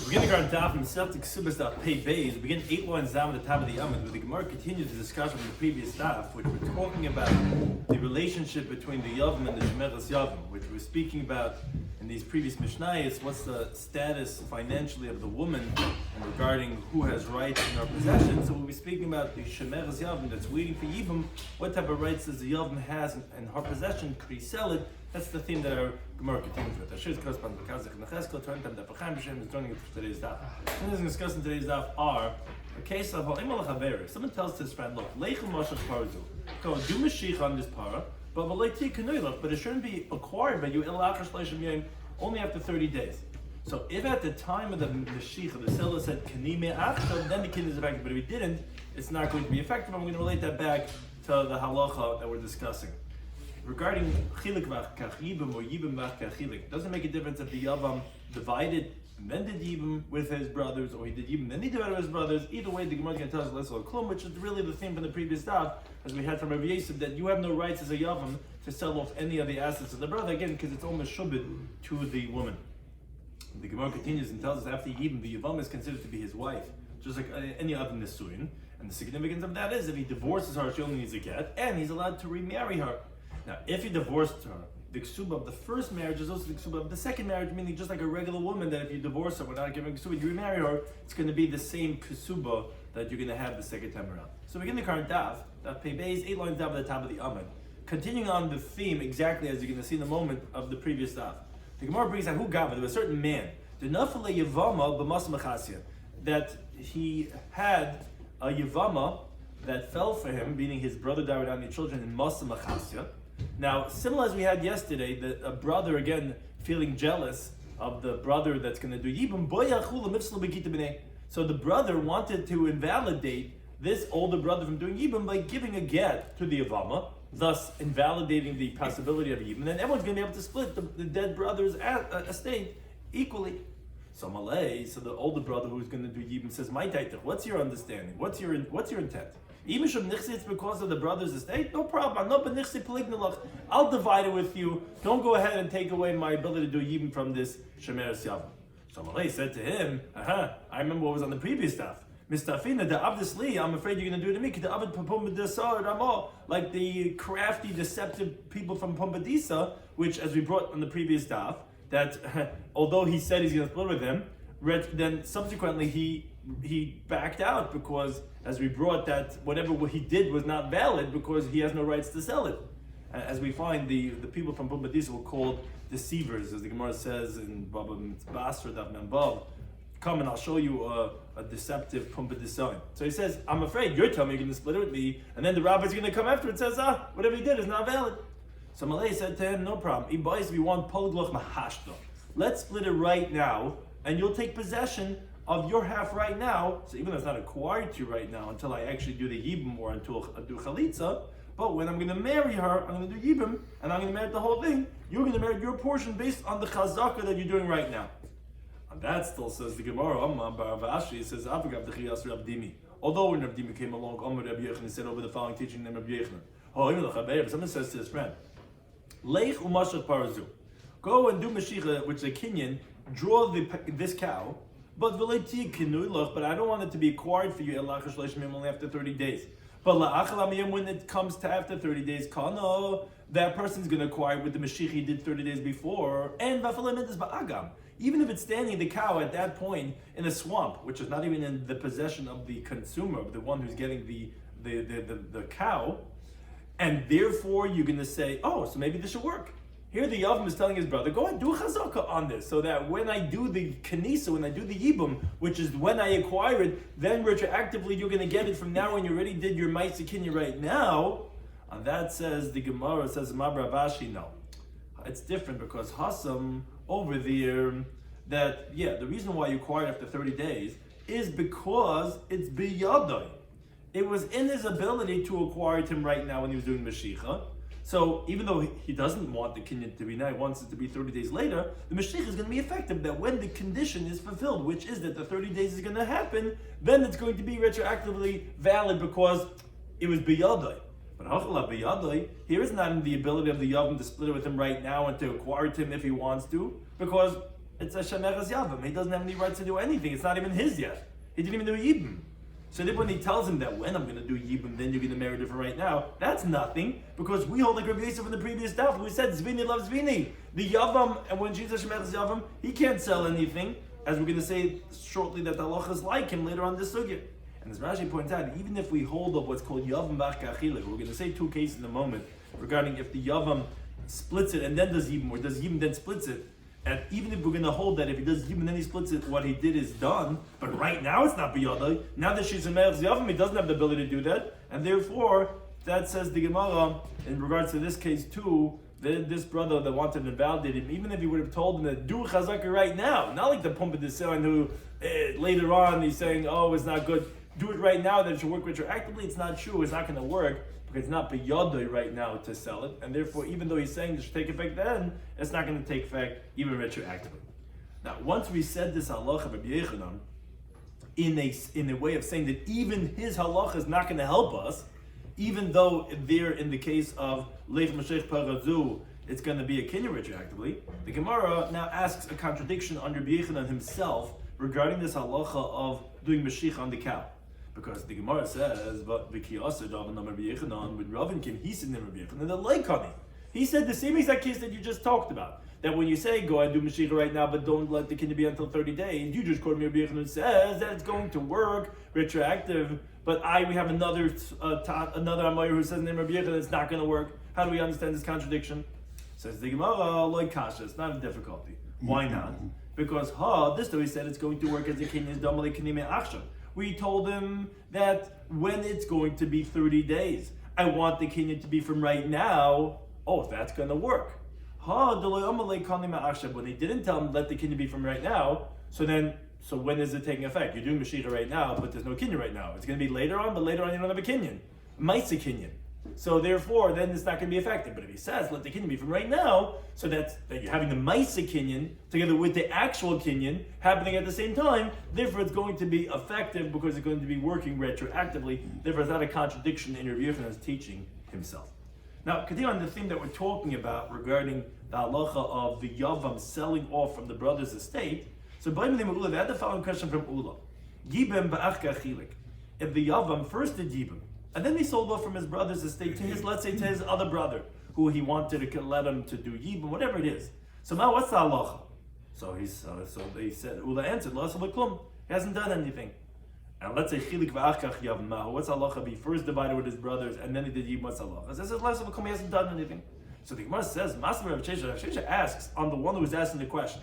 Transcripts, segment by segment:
We're going to go on Daf Yomi, Kesuvos Daf, Pei Beis. We begin 8 lines down at the top of the Yomim, where the Gemara continues the discussion from the previous Daf, which we're talking about the relationship between the Yavim and the Shemeres Yavim, which we're speaking about in these previous Mishnayos. What's the status financially of the woman, and regarding who has rights in her possession. So we'll be speaking about the Shemeres Yavim that's waiting for Yibum. What type of rights does the Yavim has in her possession? Could he sell it? That's the theme that our Gemara continues with. Our Shir's correspondent Kazakh and Cheskel, turn time Daf Yomi is joining us for today's Daf. What we're discussing today's Daf are a case of someone tells to his friend, look, Leichel Mashach Parzu, go do Mashiach on this para, but it shouldn't be acquired by you only after 30 days. So if at the time of the Mashiach, the seller said, then the kin is effective, but if he didn't, it's not going to be effective. I'm going to relate that back to the halacha that we're discussing. Regarding chilik v'kach yibum or yibum v'kach chilik, doesn't make a difference if the yavam divided and then did yibum with his brothers, or he did yibum then he divided with his brothers. Either way, the Gemara is going to tell us less or klum, which is really the theme from the previous daf, as we had from Rabbi Yosef, that you have no rights as a yavam to sell off any of the assets of the brother, again, because it's almost shubid to the woman. The Gemara continues and tells us after yibum, the yavam is considered to be his wife, just like any other nisuin. And the significance of that is if he divorces her, she only needs a get, and he's allowed to remarry her. Now, if he divorced her, the ksuba of the first marriage is also the ksuba of the second marriage, meaning just like a regular woman, that if you divorce her without giving ksuba, you remarry her, it's going to be the same ksuba that you're going to have the second time around. So we begin the current daf Pei Beis, 8 lines down at the top of the Amud. Continuing on the theme, exactly as you're going to see in the moment of the previous daf. The Gemara brings out who gava, there was a certain man, that he had a yavama that fell for him, meaning his brother died without any children in Masa Machasya. Now, similar as we had yesterday, a brother again feeling jealous of the brother that's going to do yibum. So the brother wanted to invalidate this older brother from doing yibum by giving a get to the avama, thus invalidating the possibility of yibum. And then everyone's going to be able to split the dead brother's estate equally. So Malay, so the older brother who's going to do yibum says, "My taitach, what's your understanding? What's your intent? Even if it's because of the brother's estate, no problem. I'll divide it with you. Don't go ahead and take away my ability to do yibum from this shemeres yavim." So Malay said to him, I remember what was on the previous stuff. Mistafina, obviously, I'm afraid you're going to do it to me. Like the crafty, deceptive people from Pumbedisa, which, as we brought on the previous daf, that although he said he's going to split with him, then subsequently he backed out because, as we brought, that whatever he did was not valid because he has no rights to sell it. As we find, the people from Pumbedisa were called deceivers, as the Gemara says in Baba Basra Daf Membav. Come and I'll show you a deceptive Pumbedisa. So he says, I'm afraid you're telling me you're going to split it with me, and then the rabbi's going to come after and says, whatever he did is not valid. So Malay said to him, no problem. We want polgloch mahashto. Let's split it right now, and you'll take possession of your half right now. So even though it's not acquired to you right now until I actually do the yibum or until I do chalitza, but when I'm going to marry her, I'm going to do yibum, and I'm going to merit the whole thing. You're going to merit your portion based on the chazaka that you're doing right now. And that still says the Gemara, it says, although when Rabbi Dimi came along, Rabbi Yochanan said over the following teaching, named Rabbi Yochanan. Someone says to his friend, Leich umashach parazu. Go and do Mashiach, which is a kinyan, draw this cow, but I don't want it to be acquired for you only after 30 days. But when it comes to after 30 days, that person's going to acquire with the Mashiach he did 30 days before, and even if it's standing the cow at that point in a swamp, which is not even in the possession of the consumer, the one who's getting the cow, and therefore you're going to say, so maybe this should work. Here the Yavam is telling his brother, go ahead, do a chazaka on this, so that when I do the kanisa, when I do the yibum, which is when I acquire it, then retroactively you're going to get it from now when you already did your ma'aseh kinyan right now. And that says, the Gemara says, Mabra Vashi, no. It's different because Hassam over there, that, the reason why you acquired after 30 days is because it's biyadai. It was in his ability to acquire it him right now when he was doing Mashiach. So even though he doesn't want the kinyan to be now, he wants it to be 30 days later, the Mashiach is going to be effective that when the condition is fulfilled, which is that the 30 days is going to happen, then it's going to be retroactively valid because it was biyadai. But hachala biyadai, here is not in the ability of the Yavam to split it with him right now and to acquire it him if he wants to, because It's a shemeres yavam. He doesn't have any rights to do anything. It's not even his yet. He didn't even do yibum. So then when he tells him that when I'm going to do yibum, then you're going to marry her right now, that's nothing, because we hold like Rabbi Yosef in the previous daf. We said Zvini loves Zvini. The yavam, and when Jesus shemeres yavam, he can't sell anything, as we're going to say shortly that the halacha is like him later on this sugya. And as Rashi points out, even if we hold up what's called yavam b'achka achilik, we're going to say two cases in a moment regarding if the yavam splits it and then does yibum, or does yibum then splits it. And even if we're going to hold that if he does yibum and then he splits it, what he did is done. But right now it's not biyadai. Now that she's a me'ez yavam, he doesn't have the ability to do that. And therefore, that says the Gemara, in regards to this case too, that this brother that wanted to invalidate him, even if he would have told him that do chazaka right now, not like the Pumpa Deselan who later on he's saying, oh, it's not good. Do it right now, that it should work retroactively. It's not true. It's not going to work. Because it's not biyadai right now to sell it, and therefore, even though he's saying it should take effect then, it's not going to take effect even retroactively. Now, once we said this halacha of Rabbi Yechanan, in a way of saying that even his halacha is not going to help us, even though there in the case of Leich Mashech Parazu, it's going to be a kinyan retroactively, the Gemara now asks a contradiction on Rabbi Yechanan himself regarding this halacha of doing Mashiach on the cow. Because the Gemara says, but with Ravin came, he said Rabbi Yechanan, and the Leikani. He said the same exact case that you just talked about. That when you say, go and do Mashiach right now, but don't let the kinyan be until 30 days, you just quote me Rabbi Yechanan says that it's going to work, retroactive, but we have another Amayr who says in Rabbi Yechanan it's not going to work. How do we understand this contradiction? Says the Gemara, like Kasha, it's not a difficulty. Why not? Because this though he said it's going to work as a kinyan is damali kinyan achshav. We told him that when it's going to be 30 days, I want the kinyan to be from right now. Oh, that's going to work. When he didn't tell him let the kinyan be from right now, so when is it taking effect? You're doing Mashiach right now, but there's no kinyan right now. It's going to be later on, but later on you don't have a kinyan. Maisa kinyan. So therefore, then it's not going to be effective. But if he says, let the kinyan be from right now, so that you're having the Maisa kinyan together with the actual kinyan happening at the same time, therefore it's going to be effective because it's going to be working retroactively. Therefore, it's not a contradiction in Rabbi Yochanan's teaching himself. Now, continue on the theme that we're talking about regarding the halacha of the Yavam selling off from the brother's estate. So, they had the following question from Ula. Yibem ba'achka chilik. If the Yavam first did Yibem, and then he sold off from his brother's estate to his, let's say, to his other brother, who he wanted to let him to do yibum, whatever it is. So now, what's the halacha? So they said, Ula answered, he hasn't done anything. And let's say chilik v'achkach yavim mahu. What's halacha? He first divided with his brothers, and then he did yibum. What's halacha? It says he hasn't done anything. So the Gemara says, Master Rav Shesha asks on the one who was asking the question.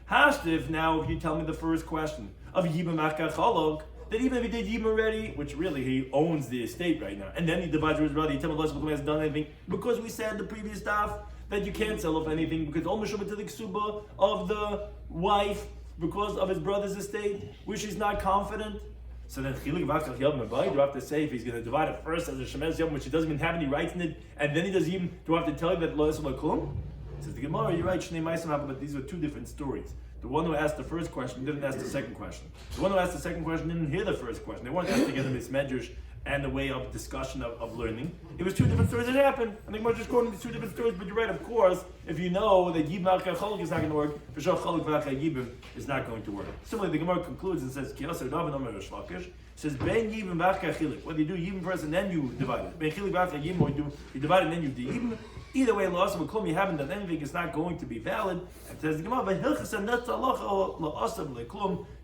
Hashtiv, now if you tell me the first question of yibum achkach chalok, that even if he did yibum already, which really he owns the estate right now, and then he divides with his brother, he tells me he hasn't done anything, because we said in the previous daf that you can't sell off anything because all meshubah to the ksuba of the wife because of his brother's estate, which he's not confident. So then chilik v'achkach yavim abai, do I have to say if he's going to divide it first as a shemeres yavim, which he doesn't even have any rights in it, and then he does yibum, do I have to tell you that lo yisrael klum? Says the Gemara, you're right, Shnei Ma'asim Haba, but these were two different stories. The one who asked the first question didn't ask the second question. The one who asked the second question didn't hear the first question. They weren't asked together this medrash and the way of discussion of learning. It was two different stories that happened. I think we're just quoting these two different stories, but you're right, of course, if you know that Yibum Achkach Chaluk is not going to work, for sure Chaluk V'achkach Yibum is not going to work. Similarly, the Gemara concludes and says, Ki Yasser Daven Omer Rish Lakish, says, Ben Yibum V'achkach Chilik. Whether you do Yibum first and then you divide it. Ben Chilik V'achkach Yibum, or you divide it and then you do Yibum. Either way, loss of a klum, you haven't done anything, it's not going to be valid. And says the Gemara,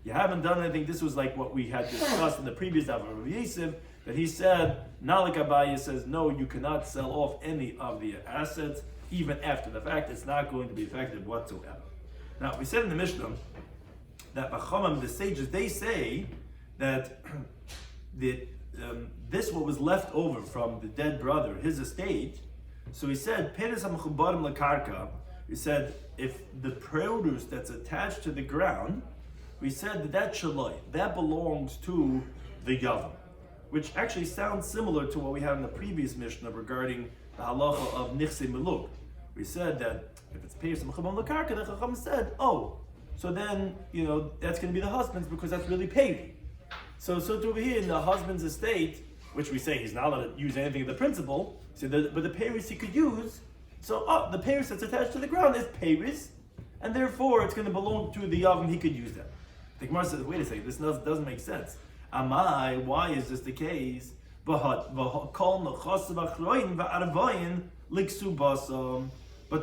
you haven't done anything. This was like what we had discussed in the previous Daf of Rabbi Yosef, that he said, Nalik Abaye says, no, you cannot sell off any of the assets, even after the fact. It's not going to be effective whatsoever. Now, we said in the Mishnah that Bachamam, the sages, they say that this what was left over from the dead brother, his estate. So he said, Peres HaMechubarim LaKarka, he said, if the produce that's attached to the ground, we said that shaloi, that belongs to the Yavam, which actually sounds similar to what we had in the previous Mishnah regarding the halacha of Nichse Meluk. We said that if it's Peres HaMechubarim LaKarka, the Chacham said, so then, that's going to be the husband's because that's really paid. So to over here in the husband's estate, which we say he's not allowed to use anything of the principal, but the Paris he could use, so the Paris that's attached to the ground is Paris, and therefore it's going to belong to the Yavam, he could use that. The Gemara says, wait a second, this doesn't make sense. Amai, why is this the case? But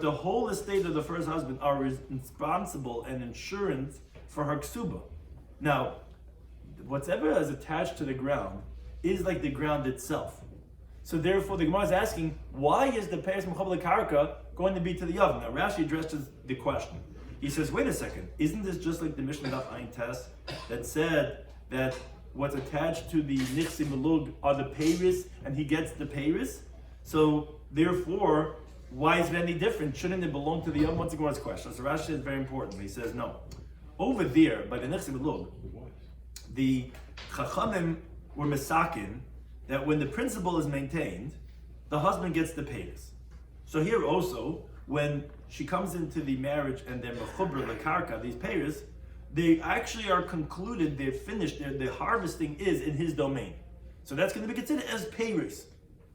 the whole estate of the first husband are responsible and insurance for her ksuba. Now, whatever is attached to the ground is like the ground itself. So therefore, the Gemara is asking, why is the Peres Mechabel Karka going to be to the Yavam? Now, Rashi addresses the question. He says, wait a second, isn't this just like the Mishnah Daf Ayin Tes that said that what's attached to the Nichsi Melug are the Peres, and he gets the Peres? So therefore, why is it any different? Shouldn't it belong to the Yavam? What's the Gemara's question? So Rashi is very important. He says, no. Over there, by the Nichsi Melug, the Chachamim were Mesakin that when the principle is maintained, the husband gets the Peres. So here also, when she comes into the marriage and they're Mechubra, the Karka, these Peres, they actually are concluded, they're finished, the harvesting is in his domain. So that's going to be considered as Peres.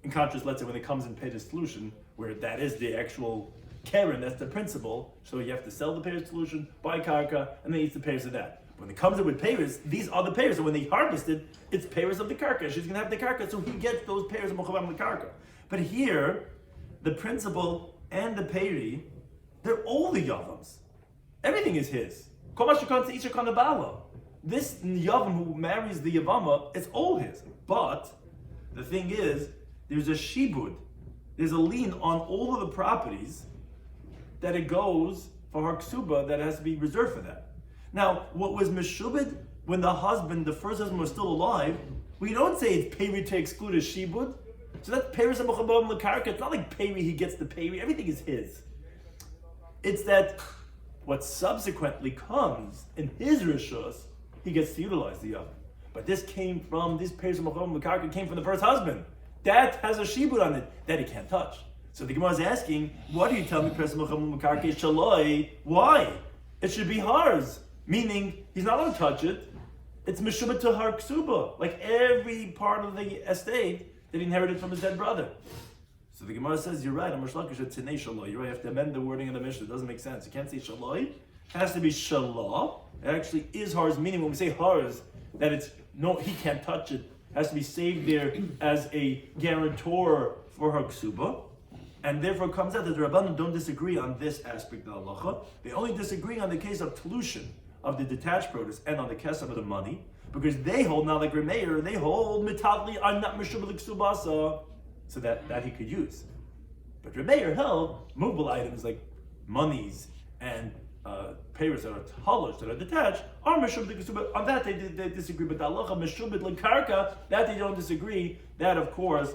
In contrast, let's say when it comes in Peres solution, where that is the actual Karen, that's the principle, so you have to sell the Peres solution, buy Karka, and then eat the Peres of that. When it comes in with Peres, these are the Peres, and when they harvest it, it's Peres of the Karka. She's going to have the Karka, so he gets those Peres of Mechuvam the Karka. But here, the principle and the Peri, they're all the Yavams. Everything is his. This Yavam who marries the Yavama, it's all his. But the thing is, there's a shibud, there's a lien on all of the properties that it goes for her ksuba that has to be reserved for that. Now, what was meshubed when the first husband was still alive, we don't say it's peri to exclude a shibud. So that's peri samachabam lekarka. It's not like peri, he gets the peri, everything is his. It's that what subsequently comes in his rishus, he gets to utilize the yavam. But this peri samachabam lekarka came from the first husband. That has a shibud on it that he can't touch. So the Gemara is asking, what do you tell me peri samachabam lekarka is shaloi? Why? It should be hers. Meaning, he's not allowed to touch it. It's meshubah to her ksuba, like every part of the estate that he inherited from his dead brother. So the Gemara says, you're right, Amar Shlakish, it's Tinei Shaloi. You're right, you have to amend the wording of the Mishnah. It doesn't make sense. You can't say Shaloi. It has to be Shalah. It actually is hers, meaning when we say hers, that it's, no, he can't touch it. It has to be saved there as a guarantor for her ksuba. And therefore it comes out that the Rabbanan don't disagree on this aspect of the halacha. They only disagree on the case of Telushin, of the detached produce, and on the kesef of the money, because they hold, now like Remeir, they hold mitadli, I'm not meshubalik subasa, so that he could use. But Remeir held movable items like monies and payers that are talish, that are detached, are meshubalik subasa. On that they disagree, but the halacha meshubalik lekarka, that they don't disagree. That of course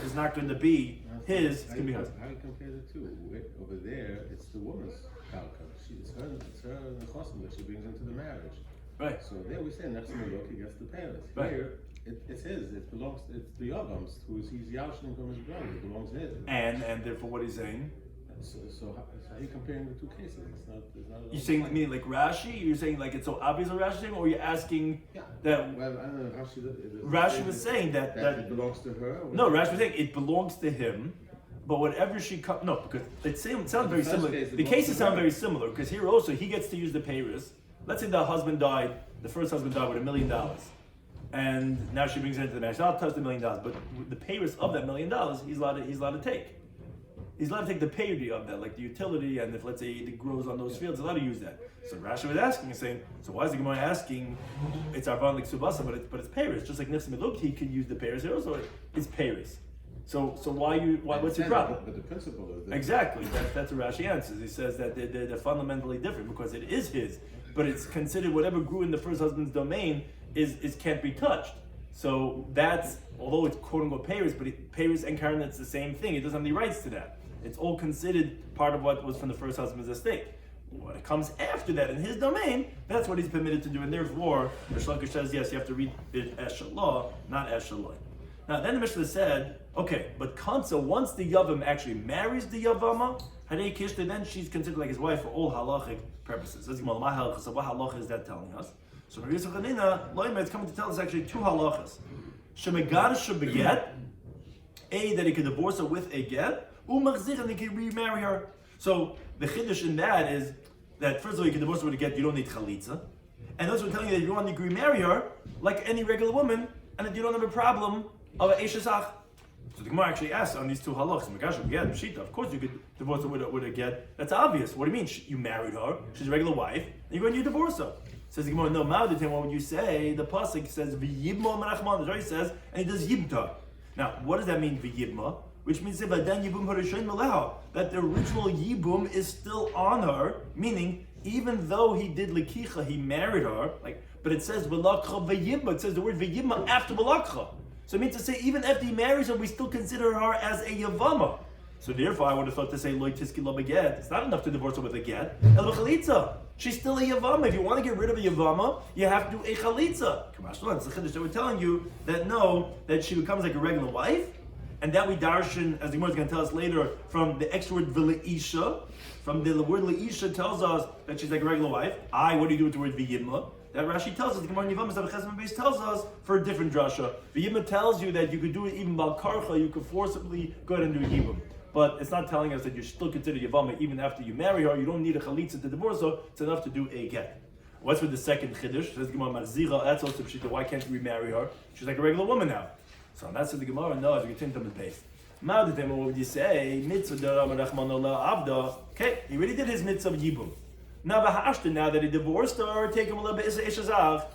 is not going to be his. It's going to be hers. How do you compare the two? Over there, it's the woman's kalka. It's her nechosim that she brings into the marriage. Right. So there we say next to the look, he gets the parents. Right. Here, it's his. It belongs. It's the Yavam's. He's Yavshin from his brother. It belongs to his. And therefore, what he's saying. So how are you comparing the two cases? It's not. You're saying me like Rashi? You're saying like it's so obvious what Rashi saying, or you're asking that? Well, I don't know. Rashi was saying that it belongs to her. No, Rashi was saying it belongs to him. But whatever she comes, no, because it sounds very similar. The cases sound very similar because here also he gets to use the payers. Let's say the husband died, the first husband died with $1 million, and now she brings it into the marriage. Not touch the $1 million, but the payers of that $1 million, he's allowed to take. He's allowed to take the payerty of that, like the utility, and if let's say it grows on those fields, he's allowed to use that. So Rashi was asking and saying, so why is the Gemara asking? It's arvan like subasa, but it's payers. Just like Nifsim Eluk, he can use the payers here also. It's payers. So why what's your problem? But the principle is exactly that's what Rashi answers. He says that they're fundamentally different because it is his, but it's considered whatever grew in the first husband's domain is can't be touched. So that's, although it's quote unquote payers, but payers and Karen, it's the same thing. It doesn't have any rights to that. It's all considered part of what was from the first husband's estate. When it comes after that in his domain, that's what he's permitted to do. And therefore, the Shlakish says yes, you have to read it as shalah, not as shaloi. Now then the Mishnah said, okay, but Kansa, once the Yavam actually marries the Yavama, Harei Kishta, then she's considered like his wife for all halachic purposes. So what halacha is that telling us? So Rabbi Yosef Chanina, Loima, it's coming to tell us actually two halachas. Shemegad shebeget, that he could divorce her with a get, umachzich, and he could remarry her. So the chiddush in that is that first of all, you can divorce her with a get, you don't need chalitza. And also telling you that you want to remarry her like any regular woman, and that you don't have a problem of an eshesach. So the Gemara actually asks on these two halachas, of course you could divorce her with a get. That's obvious. What do you mean? You married her, she's a regular wife, and you're going to divorce her. Says the Gemara, no, Ma'adatim, what would you say? The pasuk says, v'yibma menachman, the Torah says, and he does yibta. Now, what does that mean, v'yibma? Which means that the original yibum is still on her, meaning even though he did likicha, he married her, but it says v'lakcha v'yibma, it says the word v'yibma after v'lakcha. So it means to say, even after he marries her, we still consider her as a yavama. So therefore, I would have thought to say, loy tiski lo beget. It's not enough to divorce her with a get. El b'chalitza. She's still a yavama. If you want to get rid of a yavama, you have to do a chalitza. It's the chiddush that we're telling you that no, that she becomes like a regular wife, and that we darshan, as the Gemara is going to tell us later, from the extra word v'leisha. From the word leisha tells us that she's like a regular wife. What do you do with the word v'yibma? That Rashi tells us, the Gemara Yevamos Daf Chesed base tells us for a different drasha. V'yibma tells you that you could do it even bal karcha, you could forcibly go ahead and do yibum. But it's not telling us that you still consider Yavama even after you marry her. You don't need a chalitza to divorce her. It's enough to do a get. What's with the second chiddush? Says the Gemara, Marzira, that's also pshita. Why can't you remarry her? She's like a regular woman now. So that says the Gemara, no, as we continue to the base. What would you say? Okay, he already did his mitzvah of yibum. Now that he divorced her, take him a little bit ishazach.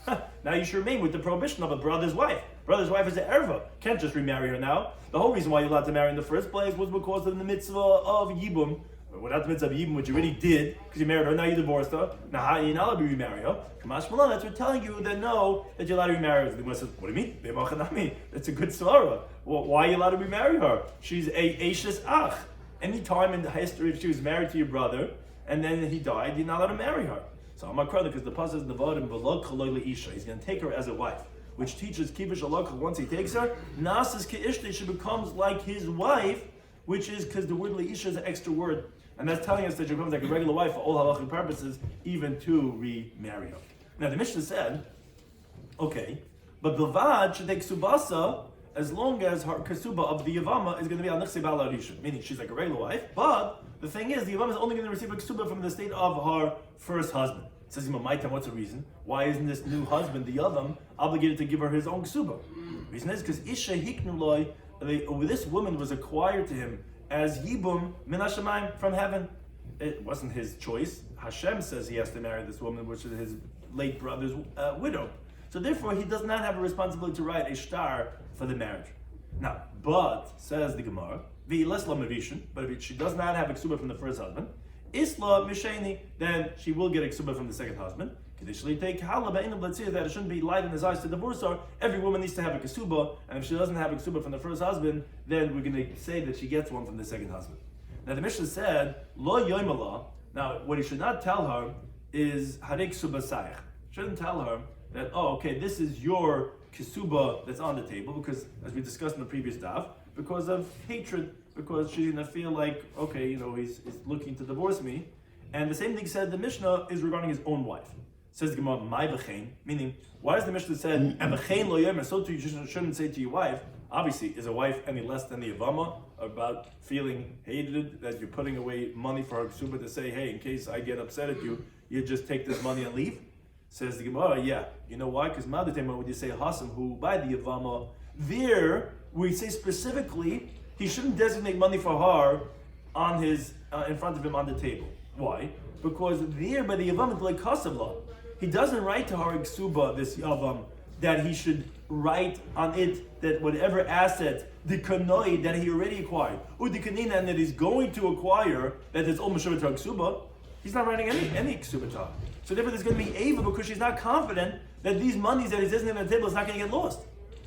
Now you should remain with the prohibition of a brother's wife. Brother's wife is an erva. Can't just remarry her now. The whole reason why you're allowed to marry in the first place was because of the mitzvah of yibum. Without the mitzvah of yibum, which you already did, because you married her, now you divorced her. Now how are you not allowed to remarry her? Kamash Malan, that's what telling you that no, that you're allowed to remarry her. The Gemara says, what do you mean? That's a good svara. Well, why are you allowed to remarry her? She's a eishes ach. Any time in the history, if she was married to your brother, and then he died, you're not allowed to marry her. So I'm not because the pasuk is nevadim v'lo chaloi leisha. He's going to take her as a wife, which teaches kibush halakha. Once he takes her, nasas keishte, she becomes like his wife, which is because the word leisha is an extra word, and that's telling us that she becomes like a regular wife for all halachic purposes, even to remarry her. Now the Mishnah said, okay, but bilvad should take subasa as long as her kasuba of the yavama is going to be al nechse ba'al harisha, meaning she's like a regular wife, but the thing is, the Yavam is only going to receive a ksuba from the state of her first husband. It says, what's the reason? Why isn't this new husband, the Yavam, obligated to give her his own ksuba? The reason is because Isha Hiknuloi, this woman was acquired to him as Yibum min hashamayim, from heaven. It wasn't his choice. Hashem says he has to marry this woman, which is his late brother's widow. So therefore, he does not have a responsibility to write a shtar for the marriage. Now, but, says the Gemara, but if she does not have a ksuba from the first husband, isla misheni, then she will get a ksuba from the second husband. Kadishli take hala ba'inam, let's say that it shouldn't be light in his eyes to divorce her. Every woman needs to have a ksuba, and if she doesn't have a ksuba from the first husband, then we're going to say that she gets one from the second husband. Now the Mishnah said, lo yoimala. Now what he should not tell her is harek ksuba sayach. Shouldn't tell her that, this is your ksuba that's on the table, because as we discussed in the previous daf, because of hatred, because she's going to feel like, he's looking to divorce me. And the same thing said the Mishnah is regarding his own wife. Says the Gemara, my v'chein, meaning, why does the Mishnah say, and v'chein lo yomer, so too you shouldn't say to your wife, obviously, is a wife any less than the Yavama about feeling hated, that you're putting away money for her ksuba to say, hey, in case I get upset at you, you just take this money and leave? Says the Gemara, yeah. You know why? Because Ma'adatim, when you say Hasam, who by the Yavama, there, we say specifically, he shouldn't designate money for her on his in front of him on the table. Why? Because there, by the Yavam, it's like Kasavla. He doesn't write to her Ksuba, this Yavam, that he should write on it that whatever asset, the Kanoi that he already acquired, or the Kanina, and that he's going to acquire, that is Om Shabbat Ksuba, he's not writing any Ksuba to her. So therefore there's going to be Ava because she's not confident that these monies that he's designating on the table is not going to get lost.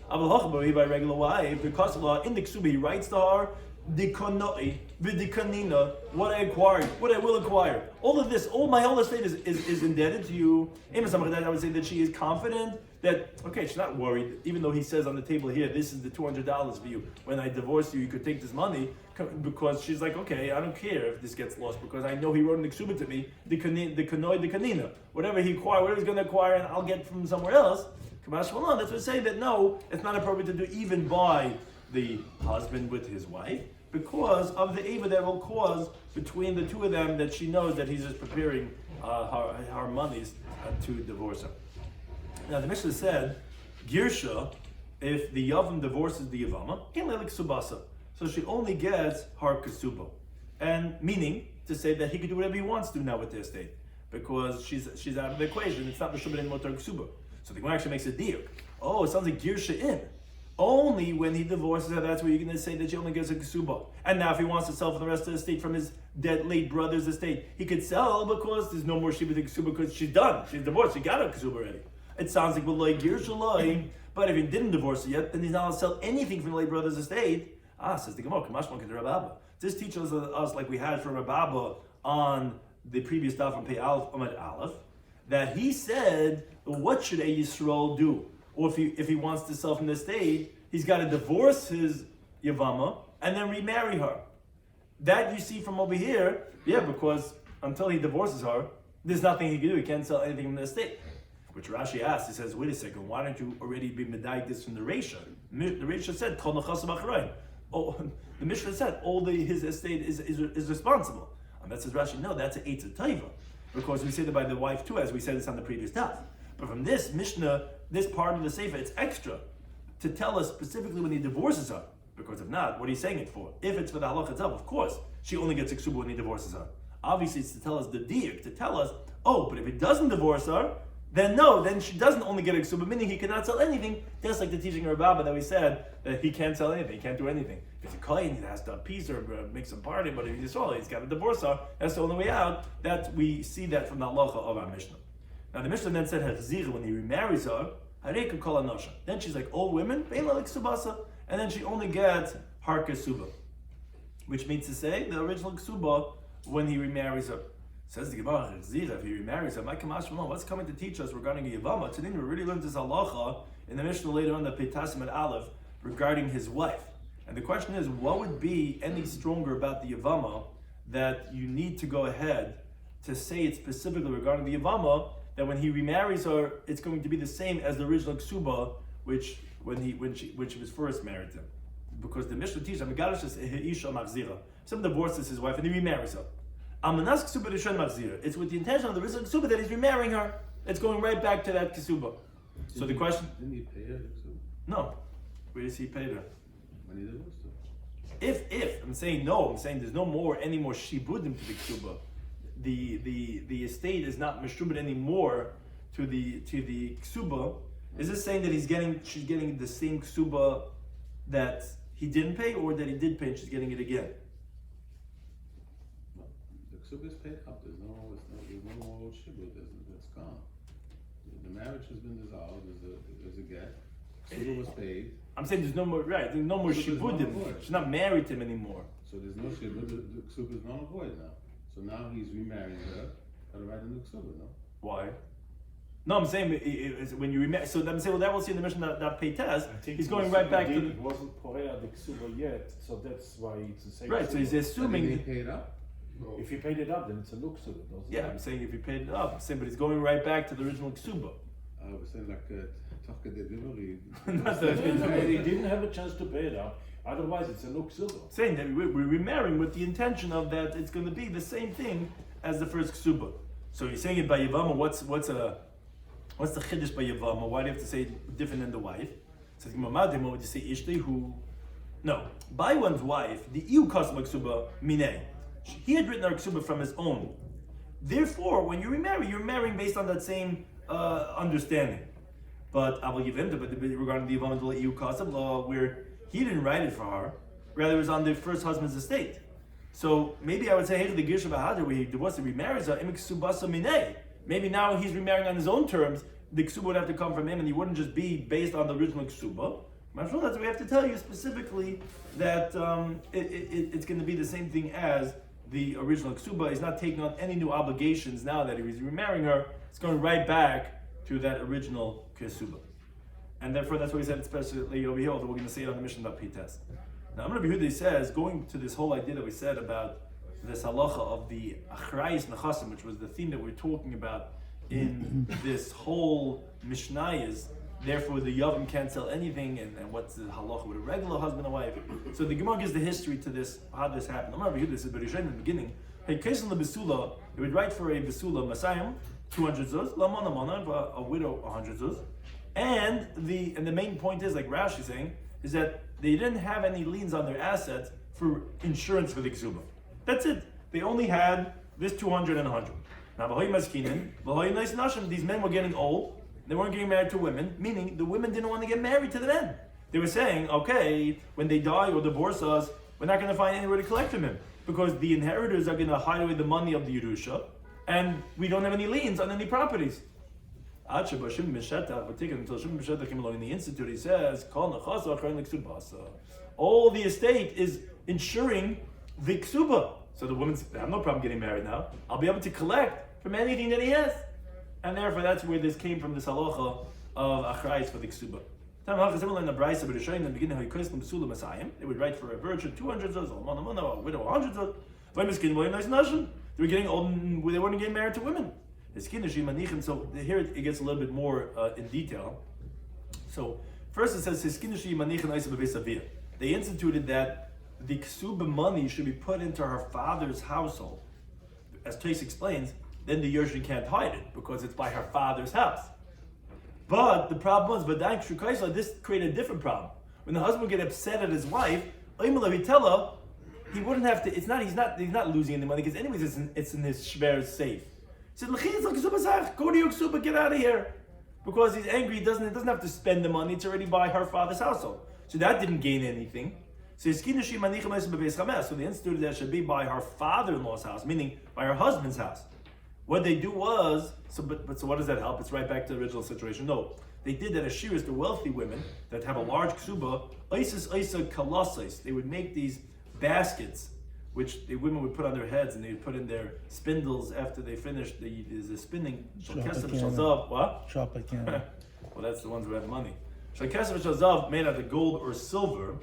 By regular wife, because in the ksuba he writes to her, the konoi, the kanina, what I acquired, what I will acquire. All of this, all my whole estate is indebted to you. I would say that she is confident that, she's not worried, even though he says on the table here, this is the $200 for you. When I divorce you, you could take this money, because she's like, I don't care if this gets lost, because I know he wrote an ksuba to me, the konoi, the kanina. Whatever he acquired, whatever he's going to acquire, and I'll get from somewhere else. That's what say that no, it's not appropriate to do even by the husband with his wife, because of the eva that will cause between the two of them, that she knows that he's just preparing her monies to divorce her. Now the Mishnah said, Girsha, if the Yavam divorces the Yavama, can't let Kesubasa. So she only gets her Kesuba. And meaning to say that he could do whatever he wants to now with the estate. Because she's out of the equation. It's not Meshubah anymore to her Kesuba. So the Gemara actually makes a deal. Oh, it sounds like Girsha in. Only when he divorces her, that's where you're going to say that she only gets a Kesuba. And now if he wants to sell for the rest of the estate from his dead late brother's estate, he could sell because there's no more Shiva to Kesuba because she's done. She's divorced. She got her Kesuba already. It sounds like B'loi Girsha Loi. But if he didn't divorce her yet, then he's not allowed to sell anything from the late brother's estate. Says the Gemara, Kamashman K'der Rabbi Abba. This teaches us, like we had from Rabbi Abba on the previous Daf on Pei Aleph Amad Aleph, that he said, what should a Yisrael do? Or if he wants to sell from the estate, he's got to divorce his Yavama and then remarry her. That you see from over here, because until he divorces her, there's nothing he can do. He can't sell anything from the estate. Which Rashi asks, he says, wait a second, why don't you already be medayik this from the Reisha? The Reisha said, Kol Nechasav Acharayin. Oh, the Mishnah said his estate is responsible. And that says Rashi, no, that's an Eitz Taiva. Because we say that by the wife too, as we said this on the previous Daf. But from this Mishnah, this part of the Sefer, it's extra to tell us specifically when he divorces her. Because if not, what are you saying it for? If it's for the halach itself, of course, she only gets Ksuba when he divorces her. Obviously, it's to tell us the diak, to tell us, but if he doesn't divorce her, then no, then she doesn't only get a Ksuba, meaning he cannot sell anything, just like the teaching of Rabbi that we said that he can't sell anything, he can't do anything. If he's a kohen, he has to appease her, make some party, but if he's Yisrael, he's got to divorce her. That's the only way out. That we see that from the halacha of our Mishnah. Now the Mishnah then said, when he remarries her, then she's like all women, and then she only gets her Kesuba. Which means to say, the original Kesuba when he remarries her. Says the Gemara, if he remarries her, what's coming to teach us regarding a Yavama? Today we really learned this halacha in the Mishnah later on, the Petasim at Aleph, regarding his wife. And the question is, what would be any stronger about the Yavama that you need to go ahead to say it specifically regarding the Yavama, that when he remarries her, it's going to be the same as the original Ksuba, which when she was first married to him. Because the Mishnah teaches, someone divorces his wife and he remarries her. It's with the intention of the original Ksuba that he's remarrying her. It's going right back to that Ksuba. So the question... Didn't he pay her the Ksuba? No. Where does he pay her? When he divorced her. If I'm saying there's no any more shibudim to the Ksuba. The estate is not meshubed anymore to the Ksuba. Is this saying that she's getting the same Ksuba that he didn't pay, or that he did pay and she's getting it again? No, the Ksuba is paid up. There's no more shibud. That's gone. The marriage has been dissolved. There's a get. Ksuba was paid. I'm saying there's no more shibudim. She's not married to him anymore. So there's no shibud. The Ksuba is null and void now. So now he's remarrying her. Got to write a new Ksuba, no? Why? No, I'm saying when you remarry. So I'm saying, that we'll see in the Mishnah that pay test. He's going right back to the. It wasn't Porea the Ksuba yet, so that's why it's the same. Right, so he's assuming. Did he pay it up? No. If he paid it up, then it's a new Ksuba, doesn't it? Yeah, I'm saying if he paid it up. I'm saying, but he's going right back to the original Ksuba. I was saying like Tafka de Divari. He didn't have a chance to pay it up. Otherwise, it's a new Ksuba. Saying that we're remarrying with the intention of that it's going to be the same thing as the first Ksuba. So you're saying it by Yavama. What's the chiddush by Yavama? Why do you have to say it different than the wife? So would you say Ishtay who? No, by one's wife, the iu kasma Ksuba minei. He had written our Ksuba from his own. Therefore, when you remarry, you're marrying based on that same understanding. But regarding the Yavama iu kasam law, where he didn't write it for her, rather it was on the first husband's estate. So maybe I would say, hey, to the Girsha Bahadar, where he divorced and remarries her, maybe now he's remarrying on his own terms, the Ksuba would have to come from him and he wouldn't just be based on the original Ksuba. That's what we have to tell you specifically, that it's going to be the same thing as the original Ksuba. He's not taking on any new obligations now that he's remarrying her. It's going right back to that original Ksuba. And therefore, that's why he said, especially over here, although we're going to say it on the mission about P-test. Now, Rabbi Yehuda says, going to this whole idea that we said about this halacha of the achrayis nechasim, which was the theme that we're talking about in this whole mishnayos. Therefore, the yavam can't sell anything, and what's the halacha with a regular husband and wife? So the Gemara gives the history to this, how this happened. Rabbi Yehuda says, in the beginning, hey, kesin lebesula, They would write for a Besula Masayim 200 zuz, Lamana Mana, a widow 100 zuz. And the main point is, like Rashi is saying, is that they didn't have any liens on their assets for insurance for the Ksuba. That's it. They only had this 200 and 100. Now, these men were getting old. They weren't getting married to women, meaning the women didn't want to get married to the men. They were saying, okay, when they die or divorce us, we're not going to find anywhere to collect from him because the inheritors are going to hide away the money of the Yerusha, and we don't have any liens on any properties. We're taking until Shimon Meshetach came along in the institute. He says, all the estate is insuring the ksuba. So the women have no problem getting married now. I'll be able to collect from anything that he has. And therefore that's where this came from, this halacha of achrayis for the ksuba. Similar in the Brisa, but showing in the beginning how he cursed the Besula Masayim. They would write for a virgin 200 zuz, a widow 100 zuz. They were getting old and they weren't getting married to women. So here it gets a little bit more in detail. So first it says they instituted that the ksuba money should be put into her father's household. As Tais explains, then the Yershin can't hide it because it's by her father's house. But the problem was, this created a different problem. When the husband would get upset at his wife, he wouldn't have to. He's not losing any money because anyways it's in his shver's safe. He said, "Go to your ksuba, get out of here," because he's angry. He doesn't have to spend the money. It's already by her father's household. So that didn't gain anything. So the instituted that should be by her father-in-law's house, meaning by her husband's house. What they do was, so what does that help? It's right back to the original situation. No, they did that as shiurs to wealthy women that have a large ksuba, they would make these baskets, which the women would put on their heads and they would put in their spindles after they finished the spinning. What? Well, that's the ones who have money. Made out of gold or silver,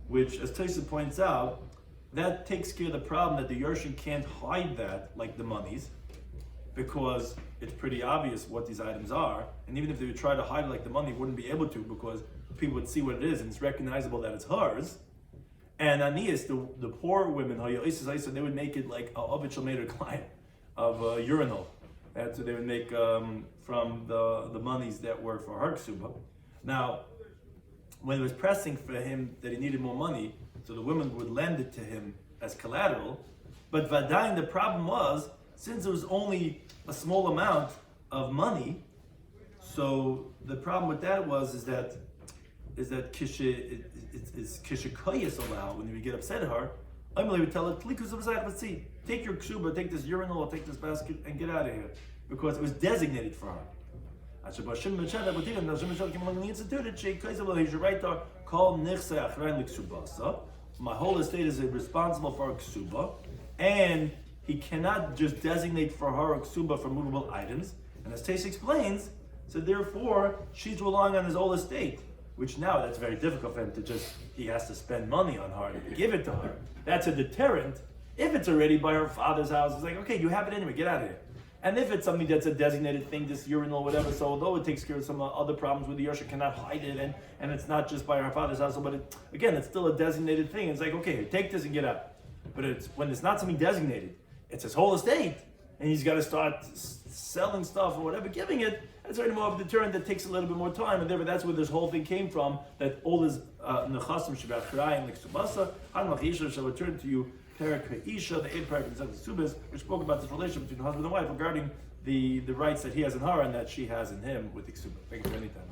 which, as Taisa points out, that takes care of the problem that the Yershin can't hide that like the monies, because it's pretty obvious what these items are, and even if they would try to hide it like the money, wouldn't be able to because people would see what it is and it's recognizable that it's hers. And Anias, the poor women, they would make it like a Ovid Shalmeter client of a urinal. And so they would make from the monies that were for her ksuba. Now, when it was pressing for him that he needed more money, so the women would lend it to him as collateral. But Vadain, the problem was, since there was only a small amount of money, so the problem with that is that kishikoyas allowed when you get upset at her, Emily would tell her, take your ksuba, take this urinal, or take this basket, and get out of here, because it was designated for her. Shimon Meshetach came along and instituted, he should write there, call nichse achrein liksubasa. My whole estate is responsible for a ksuba, and he cannot just designate for her a ksuba for movable items. And as Tais explains, so therefore she's relying on his whole estate, which now that's very difficult for him to he has to spend money on her to give it to her. That's a deterrent. If it's already by her father's house, it's like, okay, you have it anyway, get out of here. And if it's something that's a designated thing, this urinal, whatever, so although it takes care of some other problems with the Yersha cannot hide it, and it's not just by her father's house, but it's still a designated thing. It's like, okay, take this and get out. But when it's not something designated, it's his whole estate, and he's got to start selling stuff or whatever, giving it, it's already more of a deterrent that takes a little bit more time, and therefore that's where this whole thing came from, that all this nechasim shabachrayim and ksubasa, hanmach yisha shall return to you, Perak Isha, the 8th parak in Subas, which spoke about this relationship between husband and wife regarding the rights that he has in her and that she has in him with the ksuba. Thank you for any time.